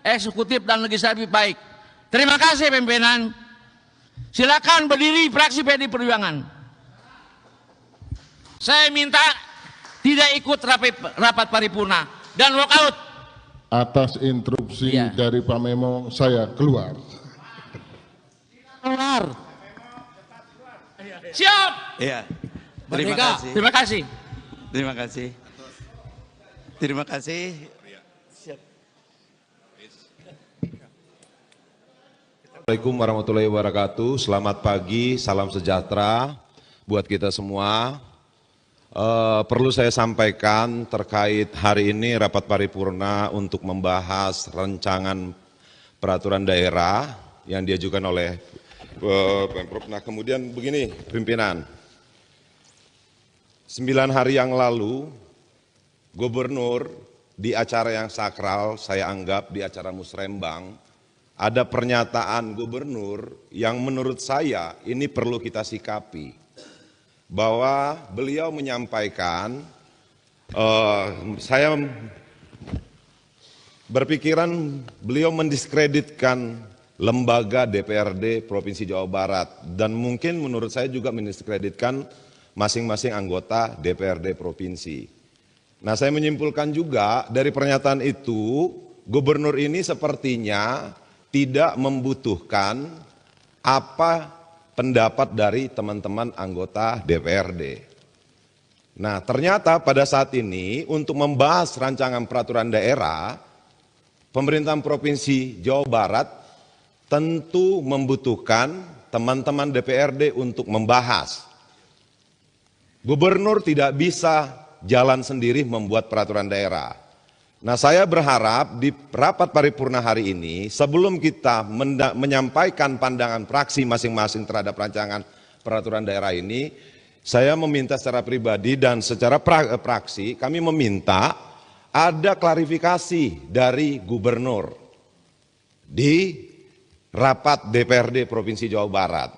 eksekutif dan legislatif baik. Terima kasih pimpinan. Silakan berdiri fraksi PD Perjuangan. Saya minta tidak ikut rapat paripurna dan walkout. Atas instruksi dari Pak Memo, saya keluar. Keluar. Siap. Iya. Terima Merdeka. kasih. Terima kasih. Terima kasih. Terima kasih. Assalamualaikum warahmatullahi wabarakatuh. Selamat pagi, salam sejahtera buat kita semua. Perlu saya sampaikan terkait hari ini rapat paripurna untuk membahas rancangan peraturan daerah yang diajukan oleh Pemprov. Nah kemudian begini pimpinan, 9 hari yang lalu Gubernur di acara yang sakral, saya anggap di acara musrembang, ada pernyataan Gubernur yang menurut saya ini perlu kita sikapi. Bahwa beliau menyampaikan, saya berpikiran beliau mendiskreditkan lembaga DPRD Provinsi Jawa Barat dan mungkin menurut saya juga mendiskreditkan masing-masing anggota DPRD Provinsi. Nah saya menyimpulkan juga dari pernyataan itu, Gubernur ini sepertinya tidak membutuhkan apa pendapat dari teman-teman anggota DPRD. Nah ternyata pada saat ini untuk membahas rancangan peraturan daerah, pemerintahan Provinsi Jawa Barat tentu membutuhkan teman-teman DPRD untuk membahas. Gubernur tidak bisa jalan sendiri membuat peraturan daerah. Nah saya berharap di rapat paripurna hari ini sebelum kita menyampaikan pandangan fraksi masing-masing terhadap rancangan peraturan daerah ini, saya meminta secara pribadi dan secara fraksi kami meminta ada klarifikasi dari Gubernur di rapat DPRD Provinsi Jawa Barat.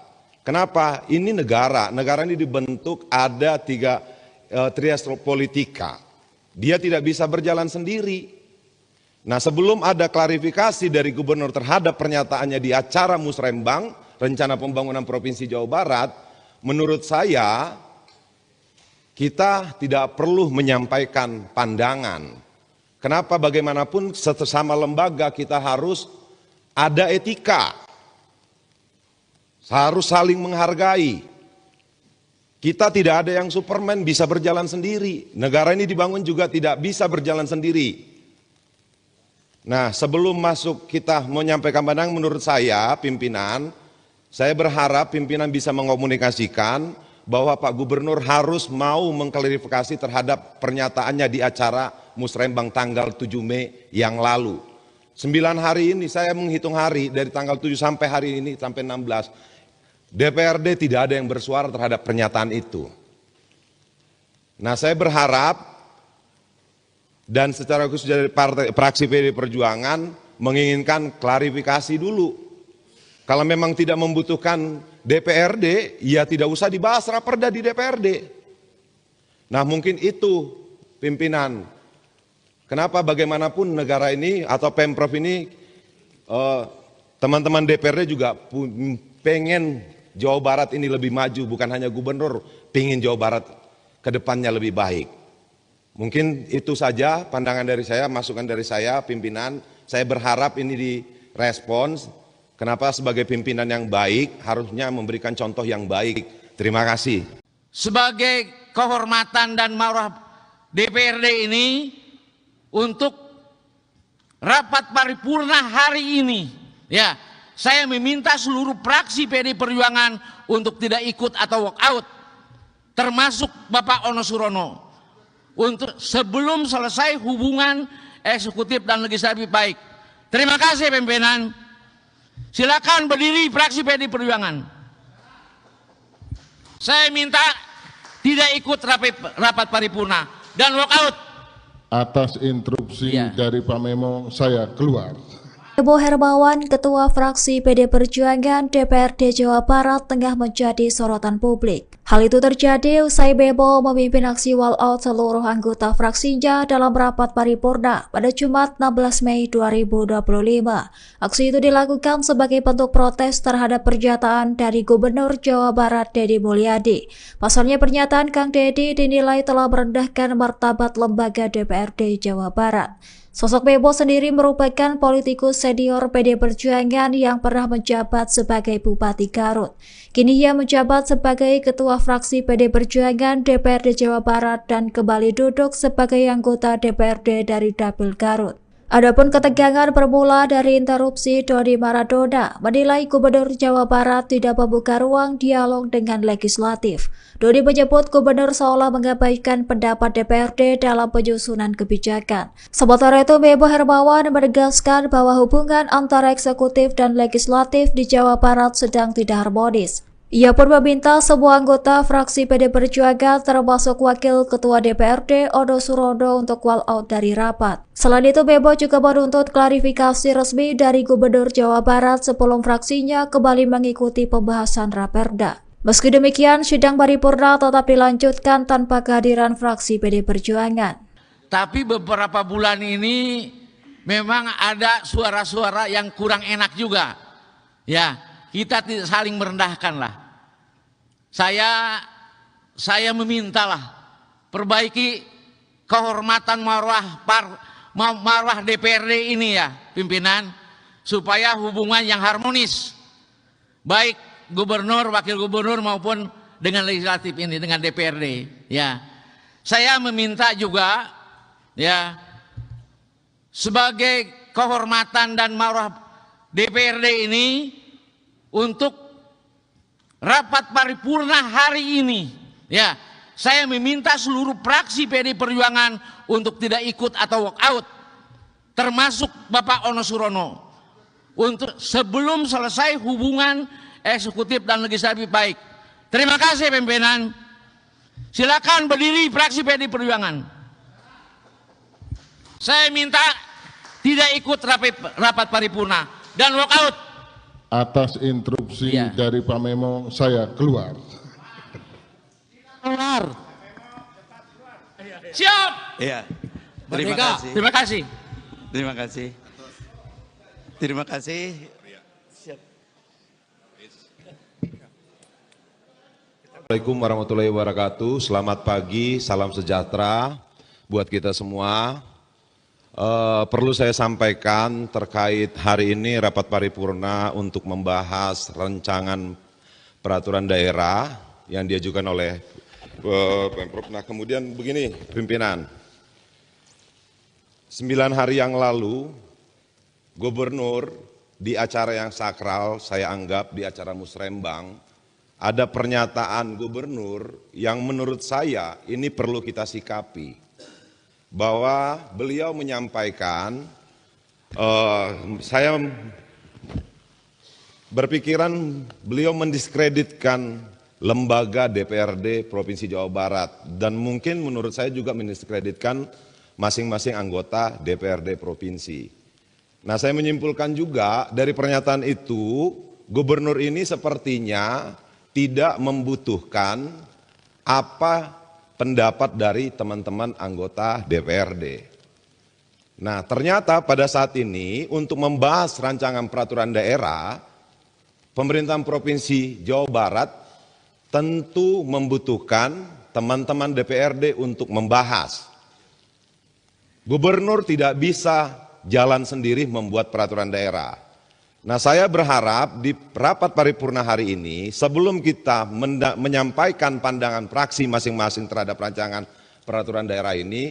Kenapa? Ini negara ini dibentuk ada tiga trias politika. Dia tidak bisa berjalan sendiri. Nah sebelum ada klarifikasi dari Gubernur terhadap pernyataannya di acara musrembang, rencana pembangunan Provinsi Jawa Barat, menurut saya kita tidak perlu menyampaikan pandangan. Kenapa? Bagaimanapun sesama lembaga kita harus ada etika, harus saling menghargai. Kita tidak ada yang Superman bisa berjalan sendiri. Negara ini dibangun juga tidak bisa berjalan sendiri. Nah sebelum masuk kita menyampaikan pandangan menurut saya pimpinan, saya berharap pimpinan bisa mengomunikasikan bahwa Pak Gubernur harus mau mengklarifikasi terhadap pernyataannya di acara musrembang tanggal 7 Mei yang lalu. 9 hari ini saya menghitung hari dari tanggal 7 sampai hari ini sampai 16. DPRD tidak ada yang bersuara terhadap pernyataan itu. Nah saya berharap dan secara khusus dari fraksi PD Perjuangan menginginkan klarifikasi dulu. Kalau memang tidak membutuhkan DPRD, ya tidak usah dibahas raperda di DPRD. Nah mungkin itu pimpinan. Kenapa bagaimanapun negara ini atau Pemprov ini teman-teman DPRD juga pengen Jawa Barat ini lebih maju, bukan hanya Gubernur pengen Jawa Barat ke depannya lebih baik. Mungkin itu saja pandangan dari saya, masukan dari saya pimpinan. Saya berharap ini direspons. Kenapa sebagai pimpinan yang baik harusnya memberikan contoh yang baik. Terima kasih. Sebagai kehormatan dan marwah DPRD ini untuk rapat paripurna hari ini, ya, saya meminta seluruh fraksi PD Perjuangan untuk tidak ikut atau walk out, termasuk Bapak Ono Surono, untuk sebelum selesai hubungan eksekutif dan legislatif baik. Terima kasih pimpinan. Silakan berdiri fraksi PD Perjuangan. Saya minta tidak ikut rapat paripurna dan walk out. Atas instruksi dari Pak Memo, saya keluar. Bebo Hermawan, Ketua Fraksi PD Perjuangan DPRD Jawa Barat tengah menjadi sorotan publik. Hal itu terjadi usai Bebo memimpin aksi walkout seluruh anggota fraksinya dalam rapat paripurna pada Jumat 16 Mei 2025. Aksi itu dilakukan sebagai bentuk protes terhadap pernyataan dari Gubernur Jawa Barat Deddy Mulyadi. Pasalnya pernyataan Kang Deddy dinilai telah merendahkan martabat lembaga DPRD Jawa Barat. Sosok Bebo sendiri merupakan politikus senior PD Perjuangan yang pernah menjabat sebagai Bupati Garut. Kini ia menjabat sebagai Ketua Fraksi PD Perjuangan DPRD Jawa Barat dan kembali duduk sebagai anggota DPRD dari Dapil Garut. Adapun ketegangan bermula dari interupsi Dodi Maradona menilai Gubernur Jawa Barat tidak membuka ruang dialog dengan legislatif. Dodi menyebut Gubernur seolah mengabaikan pendapat DPRD dalam penyusunan kebijakan. Sementara itu, Bebo Hermawan menegaskan bahwa hubungan antara eksekutif dan legislatif di Jawa Barat sedang tidak harmonis. Ia pun meminta semua anggota fraksi PD Perjuangan termasuk Wakil Ketua DPRD Ono Surono untuk walkout dari rapat. Selain itu, Bebo juga menuntut klarifikasi resmi dari Gubernur Jawa Barat sebelum fraksinya kembali mengikuti pembahasan Raperda. Meski demikian, sidang paripurna tetap dilanjutkan tanpa kehadiran fraksi PD Perjuangan. Tapi beberapa bulan ini memang ada suara-suara yang kurang enak juga. Ya, kita tidak saling merendahkan lah. Saya memintalah perbaiki kehormatan marwah DPRD ini ya, pimpinan, supaya hubungan yang harmonis baik gubernur, wakil gubernur maupun dengan legislatif ini, dengan DPRD ya. Saya meminta juga ya, sebagai kehormatan dan marwah DPRD ini, untuk rapat paripurna hari ini ya, saya meminta seluruh fraksi PD Perjuangan untuk tidak ikut atau walk out, termasuk Bapak Ono Surono, untuk sebelum selesai hubungan eksekutif dan legislatif baik. Terima kasih pimpinan. Silakan berdiri fraksi PD Perjuangan. Saya minta tidak ikut rapat paripurna dan walk out. Atas instruksi dari Pak Memo, saya keluar. Keluar. Siap. Iya. Merdeka. Terima kasih. Terima kasih. Terima kasih. Siap. Assalamualaikum warahmatullahi wabarakatuh. Selamat pagi, salam sejahtera buat kita semua. Perlu saya sampaikan terkait hari ini rapat paripurna untuk membahas rancangan peraturan daerah yang diajukan oleh Pemprov. Nah, kemudian begini pimpinan, 9 hari yang lalu Gubernur di acara yang sakral, saya anggap di acara musrembang, ada pernyataan Gubernur yang menurut saya ini perlu kita sikapi. Bahwa beliau menyampaikan, saya berpikiran beliau mendiskreditkan lembaga DPRD Provinsi Jawa Barat dan mungkin menurut saya juga mendiskreditkan masing-masing anggota DPRD Provinsi. Nah, saya menyimpulkan juga dari pernyataan itu, Gubernur ini sepertinya tidak membutuhkan apa pendapat dari teman-teman anggota DPRD. Nah, ternyata pada saat ini untuk membahas rancangan peraturan daerah, pemerintahan Provinsi Jawa Barat tentu membutuhkan teman-teman DPRD untuk membahas. Gubernur tidak bisa jalan sendiri membuat peraturan daerah. Nah, saya berharap di rapat paripurna hari ini, sebelum kita menyampaikan pandangan fraksi masing-masing terhadap rancangan peraturan daerah ini,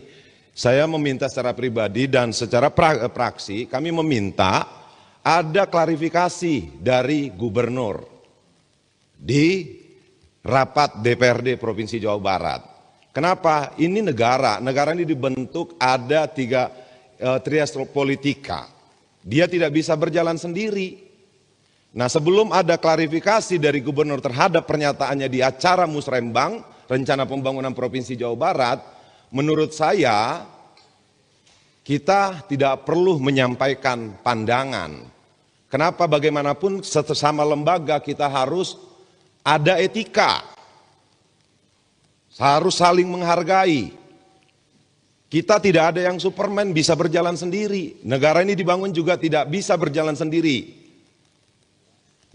saya meminta secara pribadi dan secara fraksi, kami meminta ada klarifikasi dari Gubernur di rapat DPRD Provinsi Jawa Barat. Kenapa? Ini negara ini dibentuk ada tiga trias politika. Dia tidak bisa berjalan sendiri. Nah, sebelum ada klarifikasi dari Gubernur terhadap pernyataannya di acara musrembang, Rencana Pembangunan Provinsi Jawa Barat, menurut saya kita tidak perlu menyampaikan pandangan. Kenapa? Bagaimanapun sesama lembaga kita harus ada etika, harus saling menghargai. Kita tidak ada yang Superman bisa berjalan sendiri. Negara ini dibangun juga tidak bisa berjalan sendiri.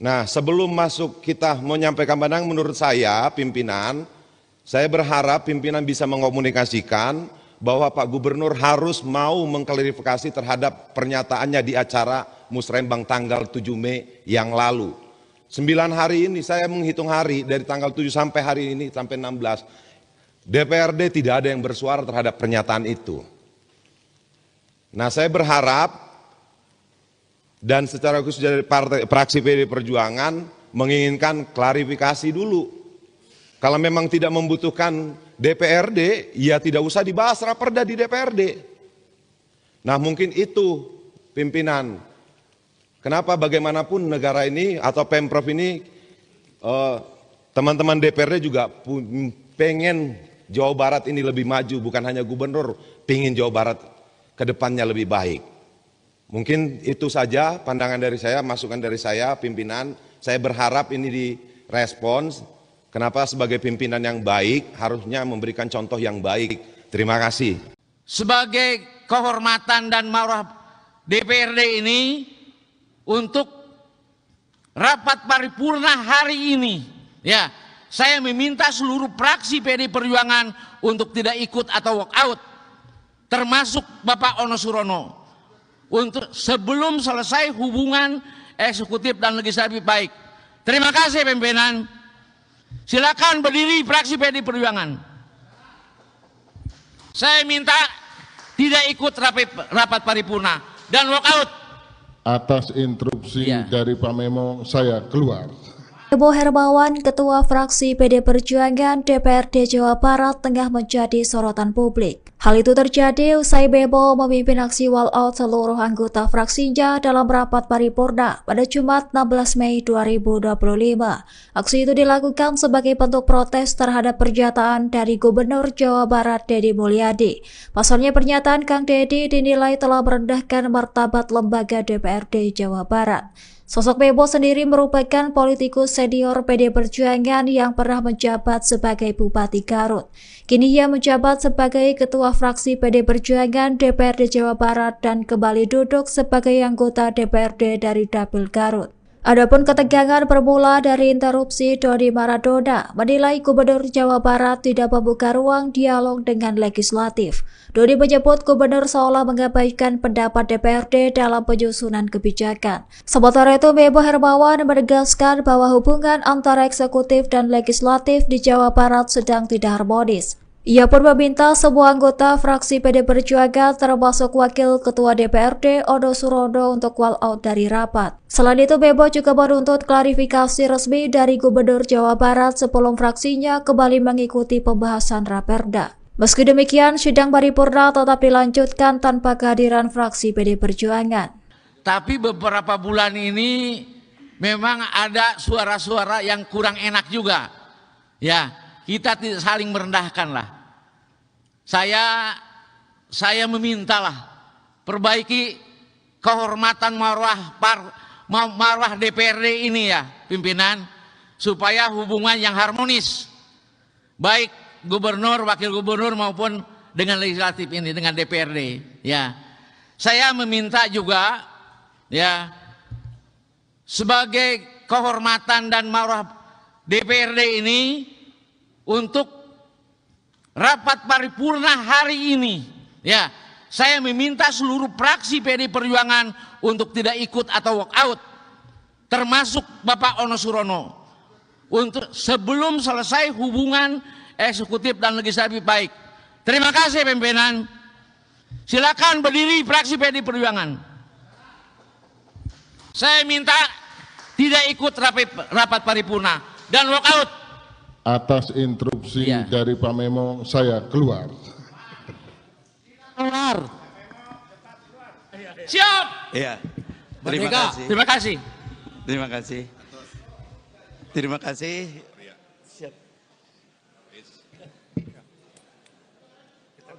Nah, sebelum masuk kita menyampaikan pandangan, menurut saya pimpinan, saya berharap pimpinan bisa mengomunikasikan bahwa Pak Gubernur harus mau mengklarifikasi terhadap pernyataannya di acara Musrembang tanggal 7 Mei yang lalu. 9 hari ini, saya menghitung hari dari tanggal 7 sampai hari ini, sampai 16, DPRD tidak ada yang bersuara terhadap pernyataan itu. Nah, saya berharap dan secara khusus dari fraksi PD Perjuangan menginginkan klarifikasi dulu. Kalau memang tidak membutuhkan DPRD, ya tidak usah dibahas raperda di DPRD. Nah, mungkin itu pimpinan. Kenapa? Bagaimanapun negara ini atau Pemprov ini, teman-teman DPRD juga pengen Jawa Barat ini lebih maju, bukan hanya gubernur pengen Jawa Barat ke depannya lebih baik. Mungkin itu saja pandangan dari saya, masukan dari saya, pimpinan. Saya berharap ini direspons. Kenapa? Sebagai pimpinan yang baik, harusnya memberikan contoh yang baik. Terima kasih. Sebagai kehormatan dan marwah DPRD ini, untuk rapat paripurna hari ini, ya, saya meminta seluruh fraksi PD Perjuangan untuk tidak ikut atau walk out, termasuk Bapak Ono Surono, untuk sebelum selesai hubungan eksekutif dan legislatif baik. Terima kasih pimpinan. Silakan berdiri fraksi PD Perjuangan. Saya minta tidak ikut rapat paripurna dan walk out. Atas instruksi dari Pak Memo, saya keluar. Bebo Hermawan, Ketua Fraksi PD Perjuangan DPRD Jawa Barat, tengah menjadi sorotan publik. Hal itu terjadi usai Bebo memimpin aksi walkout seluruh anggota fraksinya dalam rapat paripurna pada Jumat 16 Mei 2025. Aksi itu dilakukan sebagai bentuk protes terhadap pernyataan dari Gubernur Jawa Barat Deddy Mulyadi. Pasalnya pernyataan Kang Deddy dinilai telah merendahkan martabat lembaga DPRD Jawa Barat. Sosok Bebo sendiri merupakan politikus senior PD Perjuangan yang pernah menjabat sebagai Bupati Garut. Kini ia menjabat sebagai Ketua Fraksi PD Perjuangan DPRD Jawa Barat dan kembali duduk sebagai anggota DPRD dari Dapil Garut. Adapun ketegangan bermula dari interupsi Dodi Maradona menilai Gubernur Jawa Barat tidak membuka ruang dialog dengan legislatif. Dodi menyebut Gubernur seolah mengabaikan pendapat DPRD dalam penyusunan kebijakan. Sementara itu, Bebo Hermawan menegaskan bahwa hubungan antara eksekutif dan legislatif di Jawa Barat sedang tidak harmonis. Ia pun meminta semua anggota fraksi PD Perjuangan termasuk Wakil Ketua DPRD Ono Surono untuk walkout dari rapat. Selain itu, Bebo juga menuntut klarifikasi resmi dari Gubernur Jawa Barat sebelum fraksinya kembali mengikuti pembahasan raperda. Meski demikian, sidang paripurna tetap dilanjutkan tanpa kehadiran fraksi PD Perjuangan. Tapi beberapa bulan ini memang ada suara-suara yang kurang enak juga. Ya, kita tidak saling merendahkan lah. Saya memintalah perbaiki kehormatan marwah DPRD ini ya, pimpinan, supaya hubungan yang harmonis baik gubernur, wakil gubernur maupun dengan legislatif ini, dengan DPRD. Ya, saya meminta juga ya, sebagai kehormatan dan marwah DPRD ini, untuk rapat paripurna hari ini, ya, saya meminta seluruh fraksi PD Perjuangan untuk tidak ikut atau walk out, termasuk Bapak Ono Surono, untuk sebelum selesai hubungan eksekutif dan legislatif baik. Terima kasih pimpinan. Silakan berdiri fraksi PD Perjuangan. Saya minta tidak ikut rapat paripurna dan walk out. Atas instruksi dari Pak Memo, saya keluar. Keluar. Siap. Iya. Terima Merdeka. kasih. Terima kasih. Terima kasih. Terima kasih.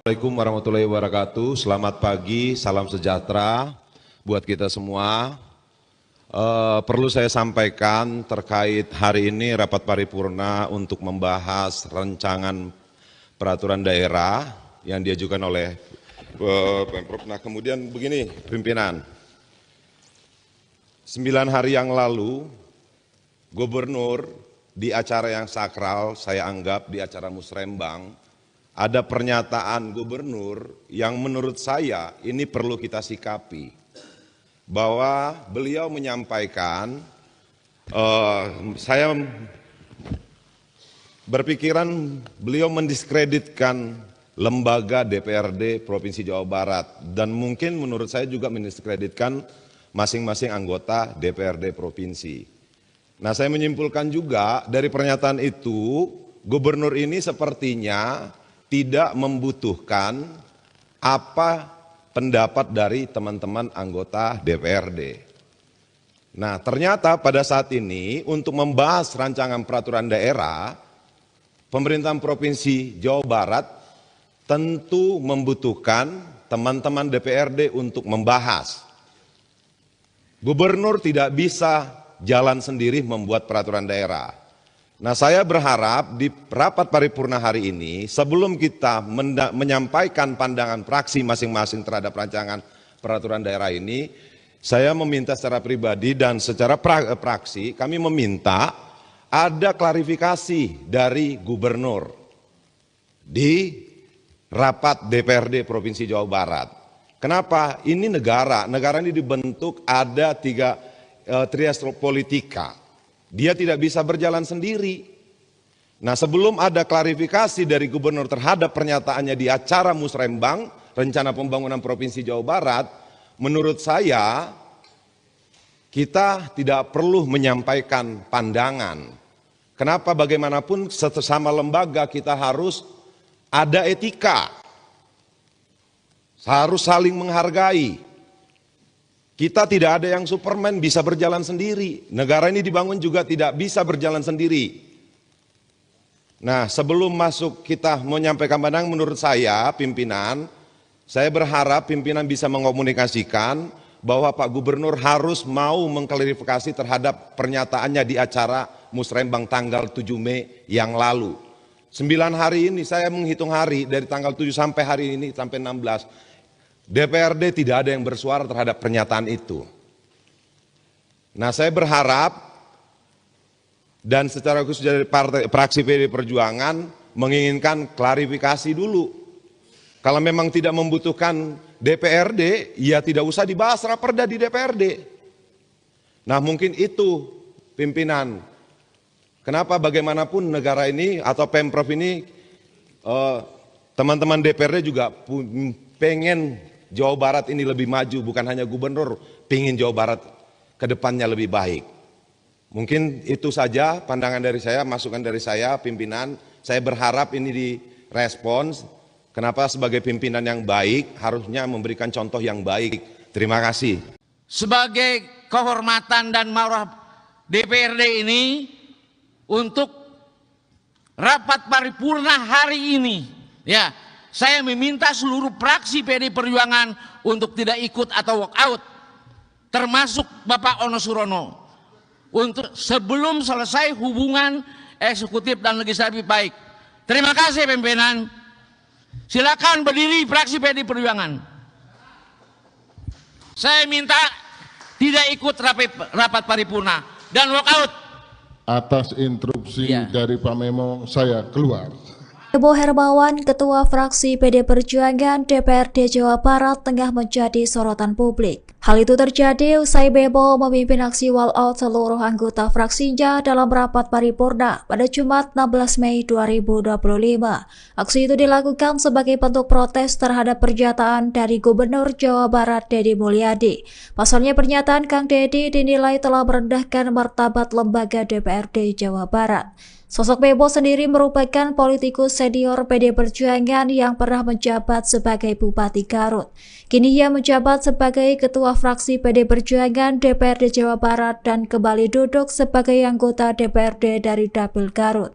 Assalamualaikum warahmatullahi wabarakatuh. Selamat pagi, salam sejahtera buat kita semua. Perlu saya sampaikan terkait hari ini rapat paripurna untuk membahas rancangan peraturan daerah yang diajukan oleh Pemprov. Nah, kemudian begini pimpinan, 9 hari yang lalu Gubernur di acara yang sakral, saya anggap di acara musrembang, ada pernyataan Gubernur yang menurut saya ini perlu kita sikapi. Bahwa beliau menyampaikan, saya berpikiran beliau mendiskreditkan lembaga DPRD Provinsi Jawa Barat. Dan mungkin menurut saya juga mendiskreditkan masing-masing anggota DPRD Provinsi. Nah, saya menyimpulkan juga dari pernyataan itu, Gubernur ini sepertinya tidak membutuhkan apa pendapat dari teman-teman anggota DPRD. Nah, ternyata pada saat ini untuk membahas rancangan peraturan daerah, pemerintahan Provinsi Jawa Barat tentu membutuhkan teman-teman DPRD untuk membahas. Gubernur tidak bisa jalan sendiri membuat peraturan daerah. Nah, saya berharap di rapat paripurna hari ini, sebelum kita menyampaikan pandangan fraksi masing-masing terhadap rancangan peraturan daerah ini, saya meminta secara pribadi dan secara fraksi, kami meminta ada klarifikasi dari Gubernur di rapat DPRD Provinsi Jawa Barat. Kenapa? Ini negara ini dibentuk ada trias politika. Dia tidak bisa berjalan sendiri. Nah, sebelum ada klarifikasi dari Gubernur terhadap pernyataannya di acara musrembang Rencana Pembangunan Provinsi Jawa Barat, menurut saya kita tidak perlu menyampaikan pandangan. Kenapa? Bagaimanapun sesama lembaga kita harus ada etika, harus saling menghargai. Kita tidak ada yang Superman bisa berjalan sendiri. Negara ini dibangun juga tidak bisa berjalan sendiri. Nah, sebelum masuk kita menyampaikan pandangan, menurut saya pimpinan, saya berharap pimpinan bisa mengomunikasikan bahwa Pak Gubernur harus mau mengklarifikasi terhadap pernyataannya di acara musrembang tanggal 7 Mei yang lalu. 9 hari ini saya menghitung hari dari tanggal 7 sampai hari ini sampai 16. DPRD tidak ada yang bersuara terhadap pernyataan itu. Nah, saya berharap dan secara khusus dari fraksi PD Perjuangan menginginkan klarifikasi dulu. Kalau memang tidak membutuhkan DPRD, ya tidak usah dibahas raperda di DPRD. Nah, mungkin itu pimpinan. Kenapa bagaimanapun negara ini atau Pemprov ini, teman-teman DPRD juga pengen Jawa Barat ini lebih maju, bukan hanya Gubernur pengen Jawa Barat ke depannya lebih baik. Mungkin itu saja pandangan dari saya, masukan dari saya, pimpinan. Saya berharap ini direspons. Kenapa sebagai pimpinan yang baik harusnya memberikan contoh yang baik. Terima kasih. Sebagai kehormatan dan marwah DPRD ini untuk rapat paripurna hari ini, ya, saya meminta seluruh fraksi PD Perjuangan untuk tidak ikut atau walk out, termasuk Bapak Ono Surono, untuk sebelum selesai hubungan eksekutif dan legislatif baik. Terima kasih pimpinan. Silakan berdiri fraksi PD Perjuangan. Saya minta tidak ikut rapat paripurna dan walk out. Atas instruksi dari Pak Memo, saya keluar. Bebo Hermawan, Ketua Fraksi PD Perjuangan DPRD Jawa Barat, tengah menjadi sorotan publik. Hal itu terjadi usai Bebo memimpin aksi walkout seluruh anggota fraksinya dalam rapat paripurna pada Jumat 16 Mei 2025. Aksi itu dilakukan sebagai bentuk protes terhadap pernyataan dari Gubernur Jawa Barat Deddy Mulyadi. Pasalnya pernyataan Kang Deddy dinilai telah merendahkan martabat lembaga DPRD Jawa Barat. Sosok Bebo sendiri merupakan politikus senior PD Perjuangan yang pernah menjabat sebagai Bupati Garut. Kini ia menjabat sebagai Ketua Fraksi PD Perjuangan DPRD Jawa Barat dan kembali duduk sebagai anggota DPRD dari Dapil Garut.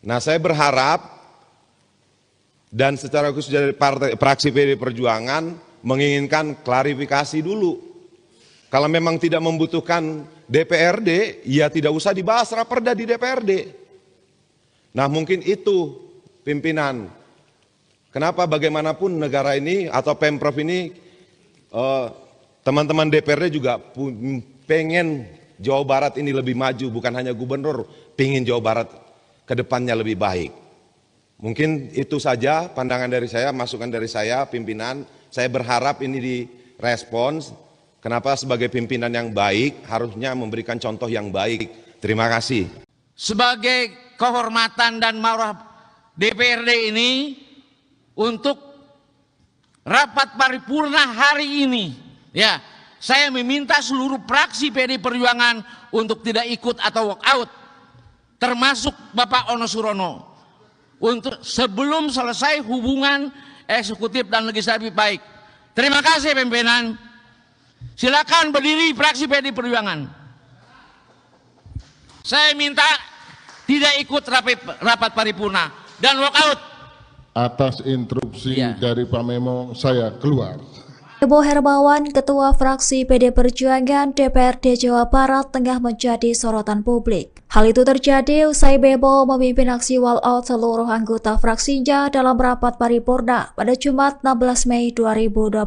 Nah, saya berharap dan secara khusus dari fraksi PD Perjuangan menginginkan klarifikasi dulu. Kalau memang tidak membutuhkan DPRD, ya tidak usah dibahas raperda di DPRD. Nah, mungkin itu pimpinan. Kenapa bagaimanapun negara ini atau Pemprov ini, teman-teman DPRD juga pengen Jawa Barat ini lebih maju, bukan hanya gubernur, pengen Jawa Barat ke depannya lebih baik. Mungkin itu saja pandangan dari saya, masukan dari saya, pimpinan. Saya berharap ini direspons. Kenapa sebagai pimpinan yang baik harusnya memberikan contoh yang baik. Terima kasih. Sebagai kehormatan dan marwah DPRD ini, untuk rapat paripurna hari ini, ya, saya meminta seluruh fraksi PD Perjuangan untuk tidak ikut atau walk out, termasuk Bapak Ono Surono, untuk sebelum selesai hubungan eksekutif dan legislatif baik. Terima kasih pimpinan. Silakan berdiri fraksi PD Perjuangan. Saya minta tidak ikut rapat paripurna dan walk out. Atas instruksi dari Pak Memo, saya keluar. Bebo Hermawan, Ketua Fraksi PD Perjuangan DPRD Jawa Barat, tengah menjadi sorotan publik. Hal itu terjadi usai Bebo memimpin aksi walkout seluruh anggota fraksinya dalam rapat paripurna pada Jumat 16 Mei 2025.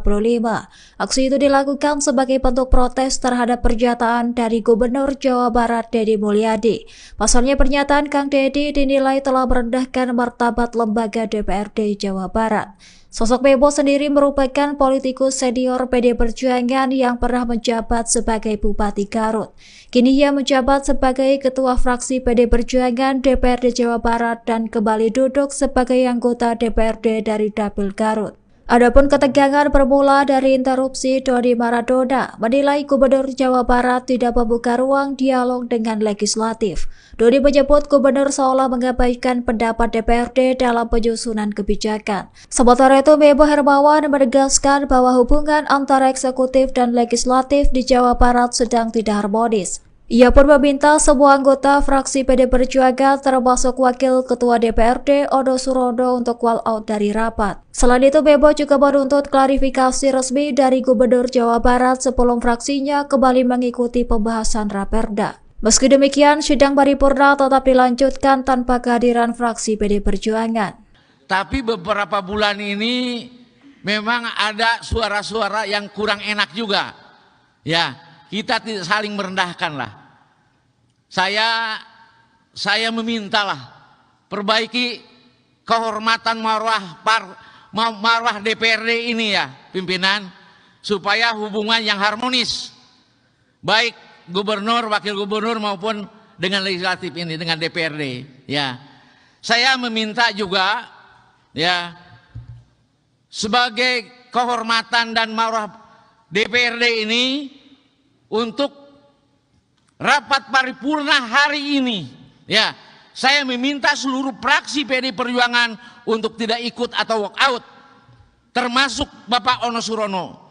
Aksi itu dilakukan sebagai bentuk protes terhadap pernyataan dari Gubernur Jawa Barat Deddy Mulyadi. Pasalnya pernyataan Kang Deddy dinilai telah merendahkan martabat lembaga DPRD Jawa Barat. Sosok Bebo sendiri merupakan politikus senior PD Perjuangan yang pernah menjabat sebagai Bupati Garut. Kini ia menjabat sebagai Ketua Fraksi PD Perjuangan DPRD Jawa Barat dan kembali duduk sebagai anggota DPRD dari Dapil Garut. Adapun ketegangan bermula dari interupsi Dodi Maradona menilai Gubernur Jawa Barat tidak membuka ruang dialog dengan legislatif. Dodi menyebut Gubernur seolah mengabaikan pendapat DPRD dalam penyusunan kebijakan. Sementara itu, Bebo Hermawan menegaskan bahwa hubungan antara eksekutif dan legislatif di Jawa Barat sedang tidak harmonis. Ia pun meminta semua anggota fraksi PD Perjuangan termasuk Wakil Ketua DPRD Ono Surono untuk walkout dari rapat. Selain itu, Bebo juga menuntut klarifikasi resmi dari Gubernur Jawa Barat sebelum fraksinya kembali mengikuti pembahasan raperda. Meski demikian, sidang paripurna tetap dilanjutkan tanpa kehadiran fraksi PD Perjuangan. Tapi beberapa bulan ini memang ada suara-suara yang kurang enak juga. Ya, kita tidak saling merendahkan lah. Saya memintalah perbaiki kehormatan marwah DPRD ini ya, pimpinan, supaya hubungan yang harmonis baik gubernur, wakil gubernur maupun dengan legislatif ini, dengan DPRD. Ya, saya meminta juga ya, sebagai kehormatan dan marwah DPRD ini, untuk rapat paripurna hari ini, ya, saya meminta seluruh fraksi PD Perjuangan untuk tidak ikut atau walk out, termasuk Bapak Ono Surono,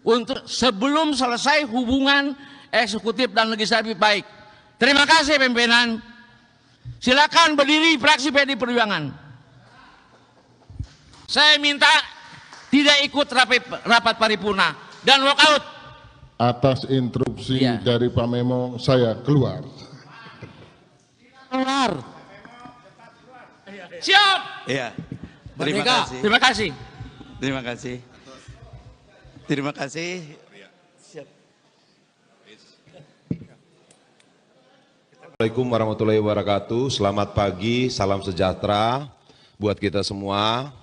untuk sebelum selesai hubungan eksekutif dan legislatif baik. Terima kasih pimpinan. Silakan berdiri fraksi PD Perjuangan. Saya minta tidak ikut rapat paripurna dan walk out. Atas instruksi dari Pak Memo, saya keluar. Keluar. Siap. Iya. Terima Merdeka. kasih. Terima kasih. Terima kasih. Terima kasih. Assalamualaikum warahmatullahi wabarakatuh. Selamat pagi, salam sejahtera buat kita semua.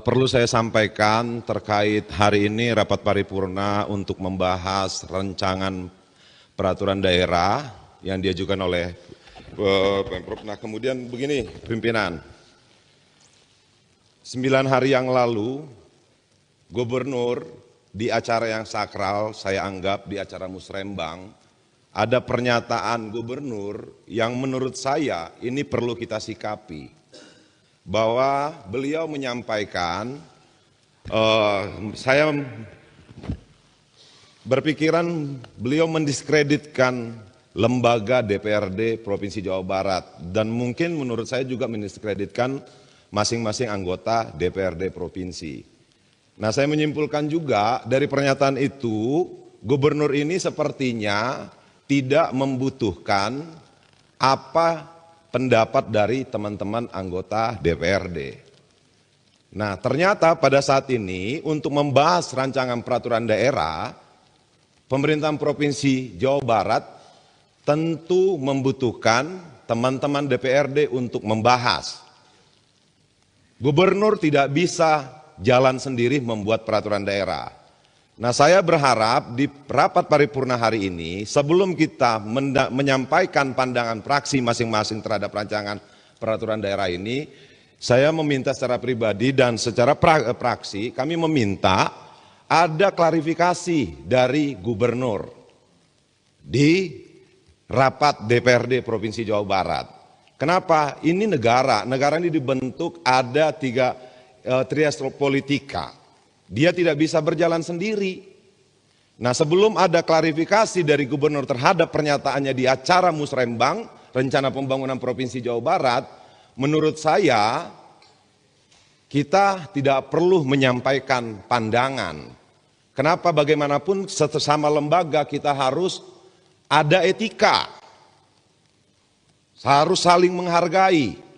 Perlu saya sampaikan terkait hari ini rapat paripurna untuk membahas rancangan peraturan daerah yang diajukan oleh Pemprov. Nah, kemudian begini pimpinan, 9 hari yang lalu Gubernur di acara yang sakral, saya anggap di acara musrembang, ada pernyataan Gubernur yang menurut saya ini perlu kita sikapi. Bahwa beliau menyampaikan, saya berpikiran beliau mendiskreditkan lembaga DPRD Provinsi Jawa Barat, dan mungkin menurut saya juga mendiskreditkan masing-masing anggota DPRD Provinsi. Nah, saya menyimpulkan juga dari pernyataan itu, gubernur ini sepertinya tidak membutuhkan apa pendapat dari teman-teman anggota DPRD. Nah, ternyata pada saat ini untuk membahas rancangan peraturan daerah, pemerintahan Provinsi Jawa Barat tentu membutuhkan teman-teman DPRD untuk membahas. Gubernur tidak bisa jalan sendiri membuat peraturan daerah. Nah, saya berharap di rapat paripurna hari ini, sebelum kita menyampaikan pandangan fraksi masing-masing terhadap rancangan peraturan daerah ini, saya meminta secara pribadi dan secara fraksi, kami meminta ada klarifikasi dari gubernur di rapat DPRD Provinsi Jawa Barat. Kenapa? Ini negara ini dibentuk ada trias politika. Dia tidak bisa berjalan sendiri. Nah, sebelum ada klarifikasi dari gubernur terhadap pernyataannya di acara Musrembang, Rencana Pembangunan Provinsi Jawa Barat, menurut saya kita tidak perlu menyampaikan pandangan. Kenapa? Bagaimanapun sesama lembaga kita harus ada etika. Harus saling menghargai.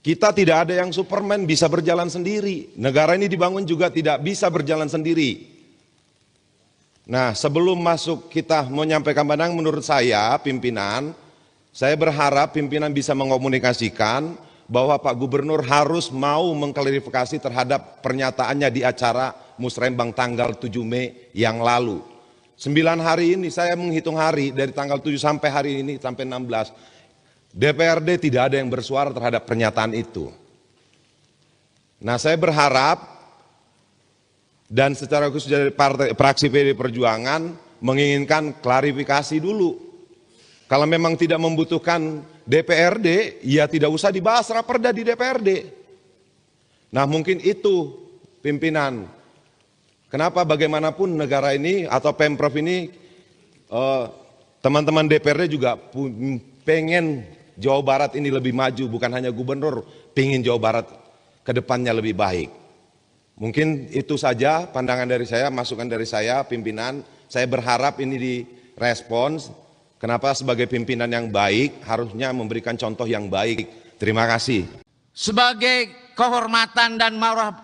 Kita tidak ada yang Superman bisa berjalan sendiri. Negara ini dibangun juga tidak bisa berjalan sendiri. Nah, sebelum masuk kita menyampaikan pandangan, menurut saya pimpinan, saya berharap pimpinan bisa mengomunikasikan bahwa Pak Gubernur harus mau mengklarifikasi terhadap pernyataannya di acara Musrembang tanggal 7 Mei yang lalu. 9 hari ini saya menghitung hari dari tanggal 7 sampai hari ini sampai 16. DPRD tidak ada yang bersuara terhadap pernyataan itu. Nah, saya berharap dan secara khusus dari fraksi PD Perjuangan menginginkan klarifikasi dulu. Kalau memang tidak membutuhkan DPRD, ya tidak usah dibahas raperda di DPRD. Nah, mungkin itu pimpinan. Kenapa bagaimanapun negara ini atau Pemprov ini, teman-teman DPRD juga pengen Jawa Barat ini lebih maju, bukan hanya gubernur pengen Jawa Barat ke depannya lebih baik. Mungkin itu saja pandangan dari saya, masukan dari saya, pimpinan. Saya berharap ini direspons. Kenapa sebagai pimpinan yang baik harusnya memberikan contoh yang baik. Terima kasih. Sebagai kehormatan dan marwah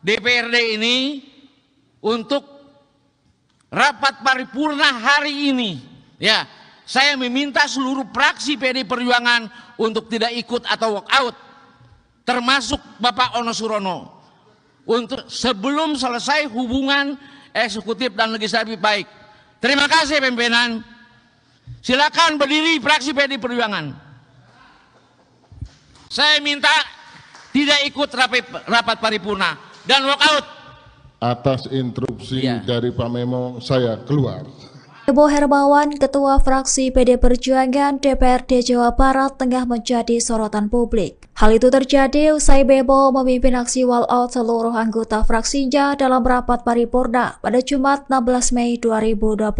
DPRD ini untuk rapat paripurna hari ini, ya, saya meminta seluruh fraksi PD Perjuangan untuk tidak ikut atau walk out, termasuk Bapak Ono Surono, untuk sebelum selesai hubungan eksekutif dan legislatif baik. Terima kasih pimpinan. Silakan berdiri fraksi PD Perjuangan. Saya minta tidak ikut rapat paripurna dan walk out. Atas instruksi dari Pak Memo, saya keluar. Bebo Hermawan, Ketua Fraksi PD Perjuangan DPRD Jawa Barat, tengah menjadi sorotan publik. Hal itu terjadi usai Bebo memimpin aksi walkout seluruh anggota fraksinya dalam rapat paripurna pada Jumat 16 Mei 2025.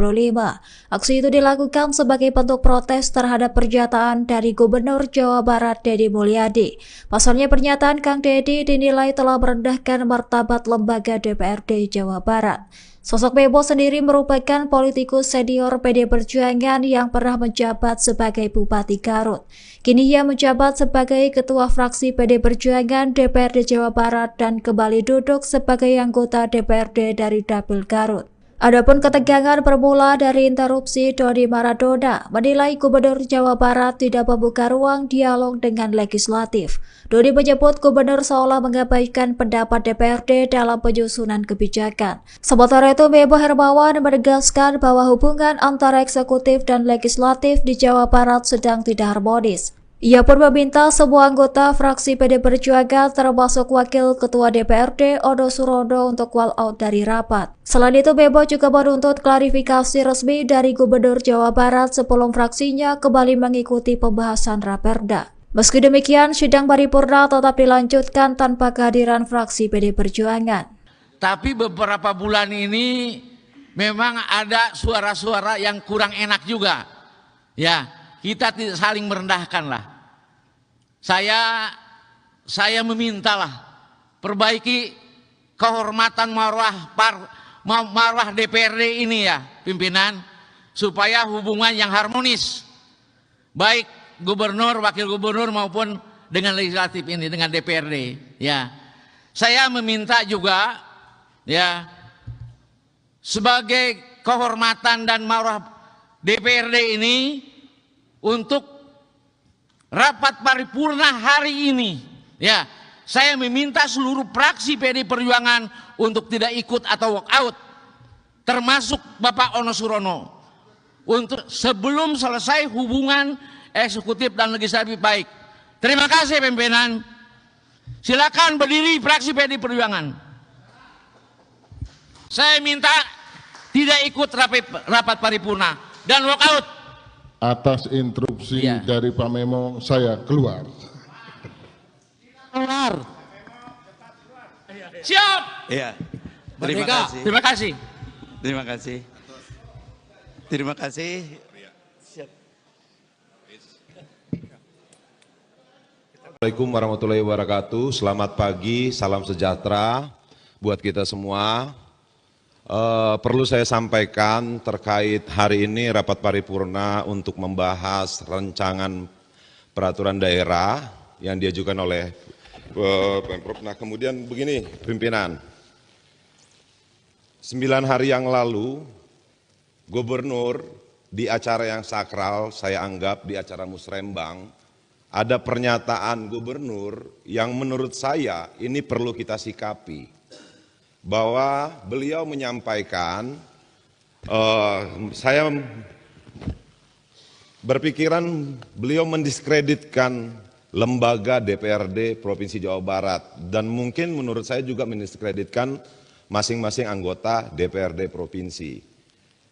Aksi itu dilakukan sebagai bentuk protes terhadap pernyataan dari Gubernur Jawa Barat Deddy Mulyadi. Pasalnya pernyataan Kang Deddy dinilai telah merendahkan martabat lembaga DPRD Jawa Barat. Sosok Bebo sendiri merupakan politikus senior PD Perjuangan yang pernah menjabat sebagai Bupati Garut. Kini ia menjabat sebagai Ketua Fraksi PD Perjuangan DPRD Jawa Barat dan kembali duduk sebagai anggota DPRD dari Dapil Garut. Adapun ketegangan bermula dari interupsi Dodi Maradona menilai Gubernur Jawa Barat tidak membuka ruang dialog dengan legislatif. Dodi menyebut Gubernur seolah mengabaikan pendapat DPRD dalam penyusunan kebijakan. Sementara itu, Bebo Hermawan menegaskan bahwa hubungan antara eksekutif dan legislatif di Jawa Barat sedang tidak harmonis. Ia pun meminta semua anggota fraksi PD Perjuangan termasuk Wakil Ketua DPRD Ono Surono untuk walkout dari rapat. Selain itu, Bebo juga menuntut klarifikasi resmi dari Gubernur Jawa Barat sebelum fraksinya kembali mengikuti pembahasan raperda. Meski demikian, sidang paripurna tetap dilanjutkan tanpa kehadiran fraksi PD Perjuangan. Tapi beberapa bulan ini memang ada suara-suara yang kurang enak juga. Ya, kita tidak saling merendahkan lah. Saya memintalah perbaiki kehormatan marwah DPRD ini ya, pimpinan, supaya hubungan yang harmonis baik gubernur, wakil gubernur maupun dengan legislatif ini, dengan DPRD ya. Saya meminta juga ya, sebagai kehormatan dan marwah DPRD ini, untuk rapat paripurna hari ini ya, saya meminta seluruh fraksi PD Perjuangan untuk tidak ikut atau walk out, termasuk Bapak Ono Surono, untuk sebelum selesai hubungan eksekutif dan legislatif baik. Terima kasih pimpinan. Silakan berdiri fraksi PD Perjuangan. Saya minta tidak ikut rapat paripurna dan walk out. Atas instruksi dari Pak Memo, saya keluar. Keluar. Siap. Iya. Terima Merdeka. kasih. Terima kasih. Terima kasih. Terima kasih. Assalamualaikum warahmatullahi wabarakatuh. Selamat pagi, salam sejahtera buat kita semua. Perlu saya sampaikan terkait hari ini rapat paripurna untuk membahas rancangan peraturan daerah yang diajukan oleh Pemprov. Nah, kemudian begini pimpinan, 9 hari yang lalu gubernur di acara yang sakral, saya anggap di acara musrembang, ada pernyataan gubernur yang menurut saya ini perlu kita sikapi. Bahwa beliau menyampaikan, saya berpikiran beliau mendiskreditkan lembaga DPRD Provinsi Jawa Barat, dan mungkin menurut saya juga mendiskreditkan masing-masing anggota DPRD Provinsi.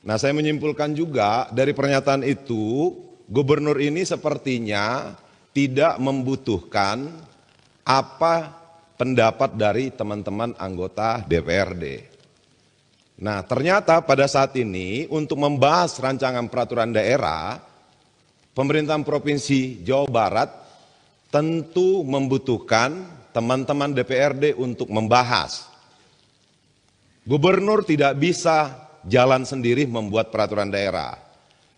Nah, saya menyimpulkan juga dari pernyataan itu, gubernur ini sepertinya tidak membutuhkan apa pendapat dari teman-teman anggota DPRD. Nah, ternyata pada saat ini untuk membahas rancangan peraturan daerah, pemerintahan Provinsi Jawa Barat tentu membutuhkan teman-teman DPRD untuk membahas. Gubernur tidak bisa jalan sendiri membuat peraturan daerah.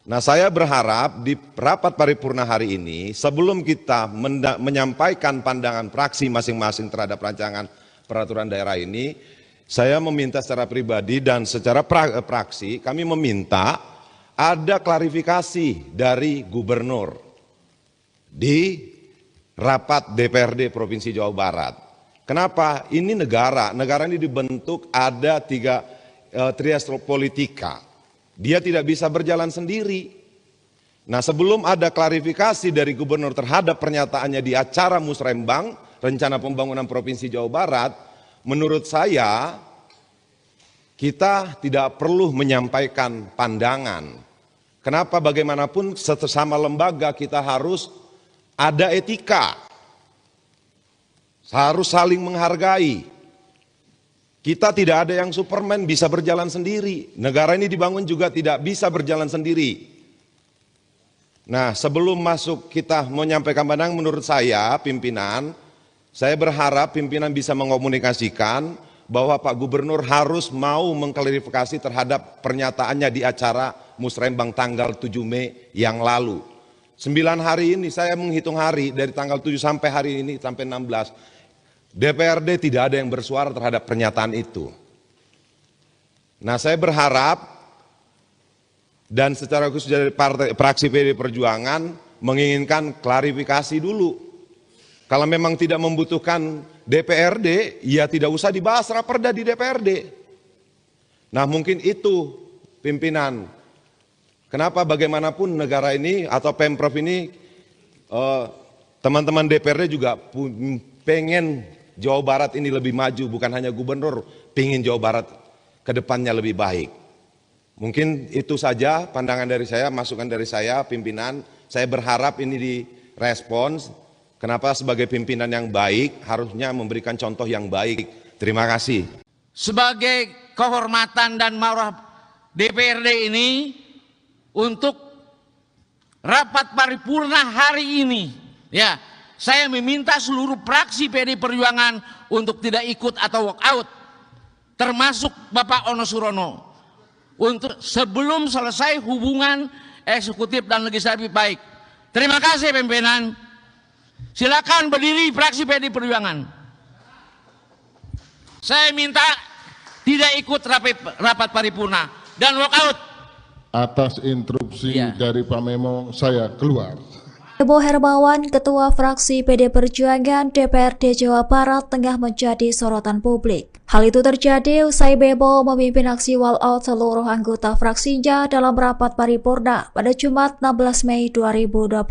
Nah, saya berharap di rapat paripurna hari ini, sebelum kita menyampaikan pandangan fraksi masing-masing terhadap rancangan peraturan daerah ini, saya meminta secara pribadi dan secara fraksi, kami meminta ada klarifikasi dari gubernur di rapat DPRD Provinsi Jawa Barat. Kenapa? Ini negara ini dibentuk ada 3 trias politika. Dia tidak bisa berjalan sendiri. Nah, sebelum ada klarifikasi dari gubernur terhadap pernyataannya di acara musrembang rencana pembangunan Provinsi Jawa Barat, menurut saya kita tidak perlu menyampaikan pandangan. Kenapa? Bagaimanapun sesama lembaga kita harus ada etika, harus saling menghargai. Kita tidak ada yang Superman bisa berjalan sendiri. Negara ini dibangun juga tidak bisa berjalan sendiri. Nah, sebelum masuk kita menyampaikan pandangan, menurut saya pimpinan, saya berharap pimpinan bisa mengomunikasikan bahwa Pak Gubernur harus mau mengklarifikasi terhadap pernyataannya di acara musrembang tanggal 7 Mei yang lalu. 9 hari ini, saya menghitung hari dari tanggal 7 sampai hari ini, sampai 16, DPRD tidak ada yang bersuara terhadap pernyataan itu. Nah, saya berharap dan secara khusus dari fraksi PD Perjuangan menginginkan klarifikasi dulu. Kalau memang tidak membutuhkan DPRD, ya tidak usah dibahas raperda di DPRD. Nah, mungkin itu pimpinan. Kenapa bagaimanapun negara ini atau Pemprov ini, teman-teman DPRD juga pengen Jawa Barat ini lebih maju, bukan hanya gubernur, pengen Jawa Barat ke depannya lebih baik. Mungkin itu saja pandangan dari saya, masukan dari saya, pimpinan. Saya berharap ini direspons. Kenapa sebagai pimpinan yang baik harusnya memberikan contoh yang baik. Terima kasih. Sebagai kehormatan dan marwah DPRD ini, untuk rapat paripurna hari ini, ya, saya meminta seluruh fraksi PD Perjuangan untuk tidak ikut atau walk out, termasuk Bapak Ono Surono, untuk sebelum selesai hubungan eksekutif dan legislatif baik. Terima kasih pimpinan. Silakan berdiri fraksi PD Perjuangan. Saya minta tidak ikut rapat paripurna dan walk out. Atas instruksi dari Pak Memo, saya keluar. Bebo Hermawan, Ketua Fraksi PD Perjuangan DPRD Jawa Barat, tengah menjadi sorotan publik. Hal itu terjadi usai Bebo memimpin aksi walkout seluruh anggota fraksinya dalam rapat paripurna pada Jumat 16 Mei 2025.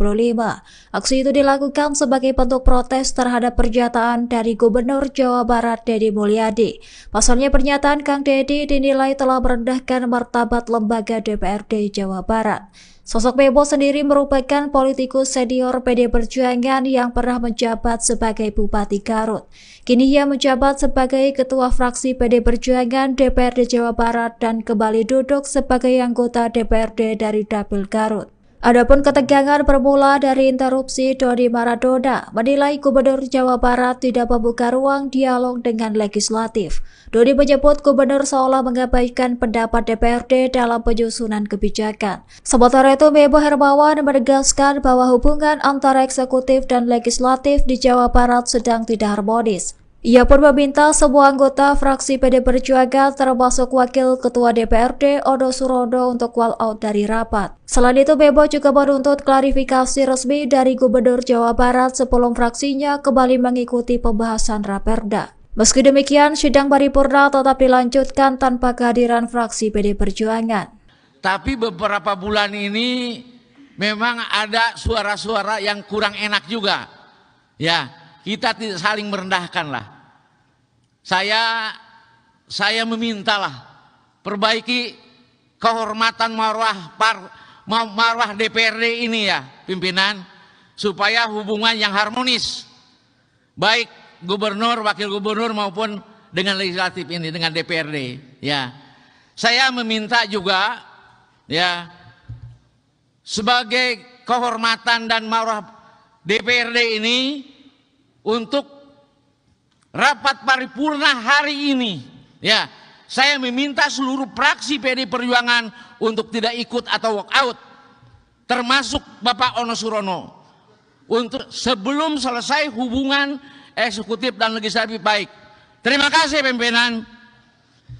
Aksi itu dilakukan sebagai bentuk protes terhadap pernyataan dari Gubernur Jawa Barat Deddy Mulyadi. Pasalnya pernyataan Kang Deddy dinilai telah merendahkan martabat lembaga DPRD Jawa Barat. Sosok Bebo sendiri merupakan politikus senior PD Perjuangan yang pernah menjabat sebagai Bupati Garut. Kini ia menjabat sebagai Ketua Fraksi PD Perjuangan DPRD Jawa Barat dan kembali duduk sebagai anggota DPRD dari Dapil Garut. Adapun ketegangan bermula dari interupsi Dodi Maradona menilai Gubernur Jawa Barat tidak membuka ruang dialog dengan legislatif. Dodi menyebut Gubernur seolah mengabaikan pendapat DPRD dalam penyusunan kebijakan. Sementara itu, Bebo Hermawan menegaskan bahwa hubungan antara eksekutif dan legislatif di Jawa Barat sedang tidak harmonis. Ia pun meminta semua anggota fraksi PD Perjuangan termasuk Wakil Ketua DPRD Ono Surono untuk walkout dari rapat. Selain itu, Bebo juga menuntut klarifikasi resmi dari Gubernur Jawa Barat sebelum fraksinya kembali mengikuti pembahasan Raperda. Meski demikian, sidang paripurna tetap dilanjutkan tanpa kehadiran fraksi PD Perjuangan. Tapi beberapa bulan ini memang ada suara-suara yang kurang enak juga. Ya, kita tidak saling merendahkan lah. Saya memintalah perbaiki kehormatan marwah DPRD ini ya pimpinan, supaya hubungan yang harmonis baik gubernur, wakil gubernur maupun dengan legislatif ini, dengan DPRD ya. Saya meminta juga ya, sebagai kehormatan dan marwah DPRD ini, untuk rapat paripurna hari ini, ya, saya meminta seluruh fraksi PD Perjuangan untuk tidak ikut atau walk out, termasuk Bapak Ono Surono, untuk sebelum selesai hubungan eksekutif dan legislatif baik. Terima kasih pimpinan.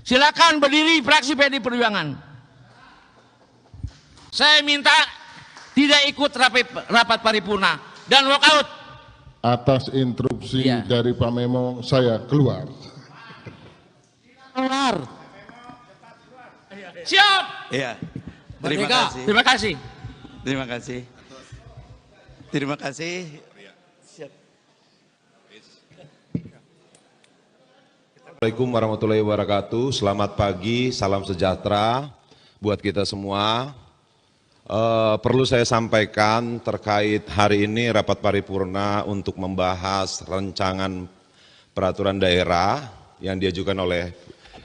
Silakan berdiri fraksi PD Perjuangan. Saya minta tidak ikut rapat paripurna dan walk out. Atas instruksi dari Pak Memo, saya keluar. Keluar. Siap. Iya. Terima kasih. Terima kasih. Terima kasih. Terima kasih. Assalamualaikum warahmatullahi wabarakatuh. Selamat pagi, salam sejahtera buat kita semua. Perlu saya sampaikan terkait hari ini rapat paripurna untuk membahas rancangan peraturan daerah yang diajukan oleh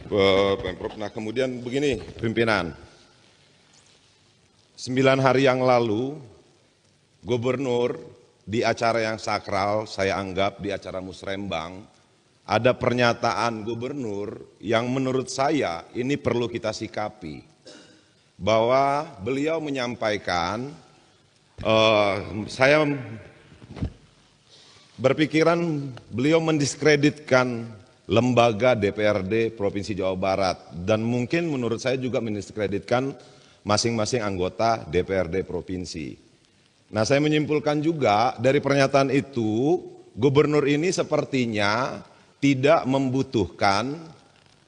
Pemprov. Nah, kemudian begini pimpinan, 9 hari yang lalu Gubernur di acara yang sakral, saya anggap di acara musrembang, ada pernyataan Gubernur yang menurut saya ini perlu kita sikapi. Bahwa beliau menyampaikan, saya berpikiran beliau mendiskreditkan lembaga DPRD Provinsi Jawa Barat, dan mungkin menurut saya juga mendiskreditkan masing-masing anggota DPRD Provinsi. Nah, saya menyimpulkan juga dari pernyataan itu, Gubernur ini sepertinya tidak membutuhkan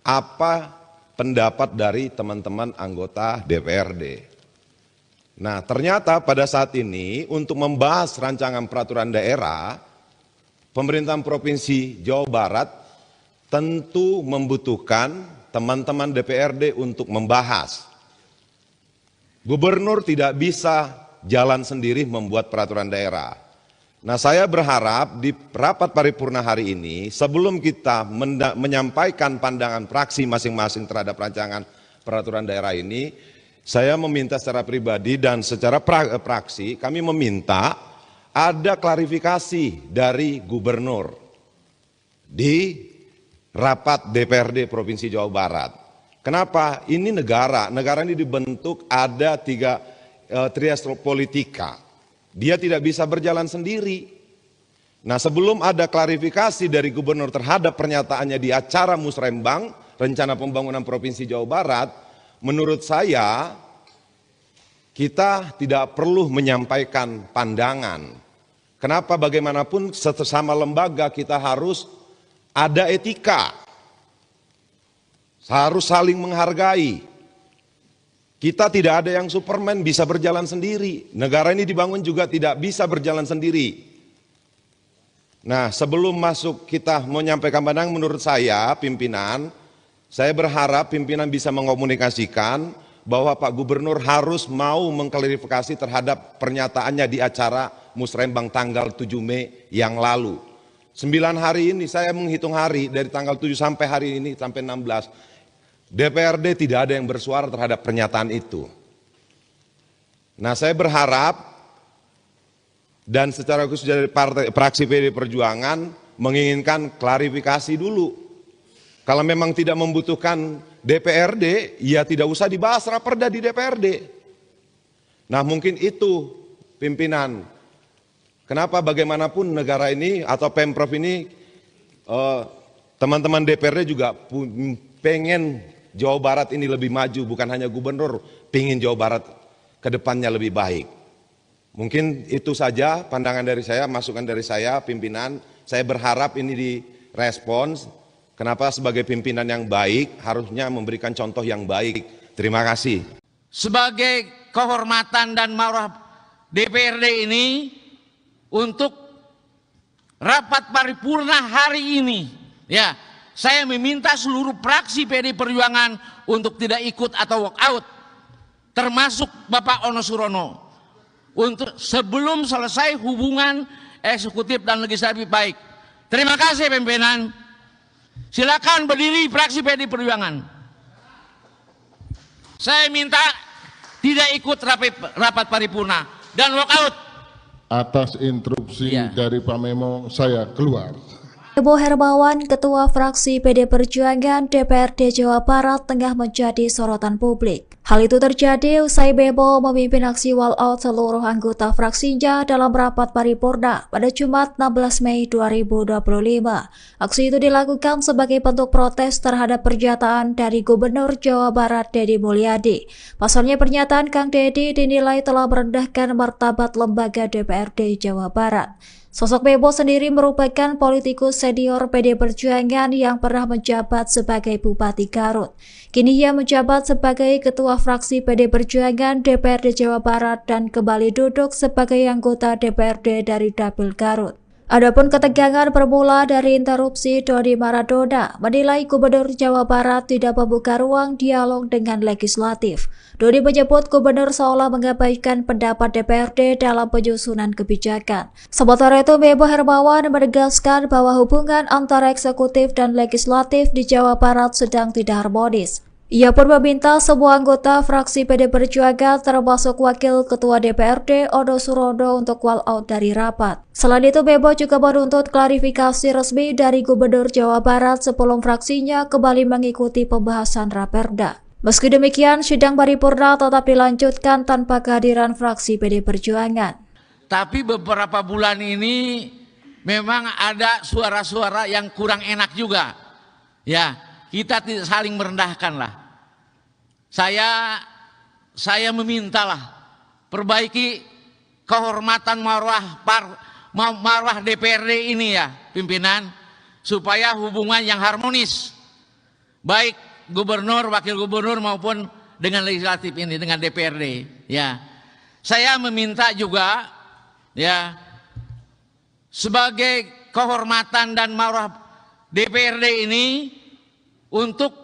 apa pendapat dari teman-teman anggota DPRD. Nah, ternyata pada saat ini untuk membahas rancangan peraturan daerah, pemerintahan Provinsi Jawa Barat tentu membutuhkan teman-teman DPRD untuk membahas. Gubernur tidak bisa jalan sendiri membuat peraturan daerah. Nah, saya berharap di rapat paripurna hari ini, sebelum kita menyampaikan pandangan fraksi masing-masing terhadap rancangan peraturan daerah ini, Saya meminta secara pribadi dan secara praksi kami meminta ada klarifikasi dari gubernur di rapat DPRD Provinsi Jawa Barat. Kenapa? Ini negara ini dibentuk ada tiga trias politika. Dia tidak bisa berjalan sendiri. Nah, sebelum ada klarifikasi dari gubernur terhadap pernyataannya di acara Musrembang, Rencana Pembangunan Provinsi Jawa Barat, menurut saya kita tidak perlu menyampaikan pandangan. Kenapa? Bagaimanapun sesama lembaga kita harus ada etika, harus saling menghargai. Kita tidak ada yang Superman bisa berjalan sendiri. Negara ini dibangun juga tidak bisa berjalan sendiri. Nah, sebelum masuk kita menyampaikan pandangan, menurut saya pimpinan, saya berharap pimpinan bisa mengomunikasikan bahwa Pak Gubernur harus mau mengklarifikasi terhadap pernyataannya di acara Musrembang tanggal 7 Mei yang lalu. 9 hari ini, saya menghitung hari dari tanggal 7 sampai hari ini, sampai 16, DPRD tidak ada yang bersuara terhadap pernyataan itu. Nah, saya berharap dan secara khusus dari fraksi PD Perjuangan menginginkan klarifikasi dulu. Kalau memang tidak membutuhkan DPRD, ya tidak usah dibahas raperda di DPRD. Nah, mungkin itu pimpinan. Kenapa bagaimanapun negara ini atau Pemprov ini, teman-teman DPRD juga pengen Jawa Barat ini lebih maju, bukan hanya gubernur, pengen Jawa Barat ke depannya lebih baik. Mungkin itu saja pandangan dari saya, masukan dari saya, pimpinan. Saya berharap ini direspons. Kenapa sebagai pimpinan yang baik harusnya memberikan contoh yang baik. Terima kasih. Sebagai kehormatan dan marwah DPRD ini untuk rapat paripurna hari ini, ya, saya meminta seluruh fraksi PD Perjuangan untuk tidak ikut atau walk out, termasuk Bapak Ono Surono. Untuk sebelum selesai hubungan eksekutif dan legislatif baik. Terima kasih pimpinan. Silakan berdiri fraksi PD Perjuangan. Saya minta tidak ikut rapat paripurna dan walk out. Atas instruksi dari Pak Memo, saya keluar. Bebo Hermawan, Ketua Fraksi PD Perjuangan DPRD Jawa Barat, tengah menjadi sorotan publik. Hal itu terjadi usai Bebo memimpin aksi walkout seluruh anggota fraksinya dalam rapat paripurna pada Jumat 16 Mei 2025. Aksi itu dilakukan sebagai bentuk protes terhadap pernyataan dari Gubernur Jawa Barat Deddy Mulyadi. Pasalnya pernyataan Kang Deddy dinilai telah merendahkan martabat lembaga DPRD Jawa Barat. Sosok Bebo sendiri merupakan politikus senior PD Perjuangan yang pernah menjabat sebagai Bupati Garut. Kini ia menjabat sebagai Ketua Fraksi PD Perjuangan DPRD Jawa Barat dan kembali duduk sebagai anggota DPRD dari Dapil Garut. Adapun ketegangan bermula dari interupsi Dodi Maradona menilai Gubernur Jawa Barat tidak membuka ruang dialog dengan legislatif. Dodi menyebut Gubernur seolah mengabaikan pendapat DPRD dalam penyusunan kebijakan. Sementara itu, Bebo Hermawan menegaskan bahwa hubungan antara eksekutif dan legislatif di Jawa Barat sedang tidak harmonis. Ia pun meminta semua anggota fraksi PD Perjuangan termasuk Wakil Ketua DPRD Ono Surono untuk walkout dari rapat. Selain itu, Bebo juga menuntut klarifikasi resmi dari Gubernur Jawa Barat sebelum fraksinya kembali mengikuti pembahasan raperda. Meski demikian, sidang paripurna tetap dilanjutkan tanpa kehadiran fraksi PD Perjuangan. Tapi beberapa bulan ini memang ada suara-suara yang kurang enak juga. Ya, kita tidak saling merendahkan lah. Saya memintalah perbaiki kehormatan marwah DPRD ini ya pimpinan, supaya hubungan yang harmonis baik gubernur, wakil gubernur maupun dengan legislatif ini, dengan DPRD ya. Saya meminta juga ya, sebagai kehormatan dan marwah DPRD ini untuk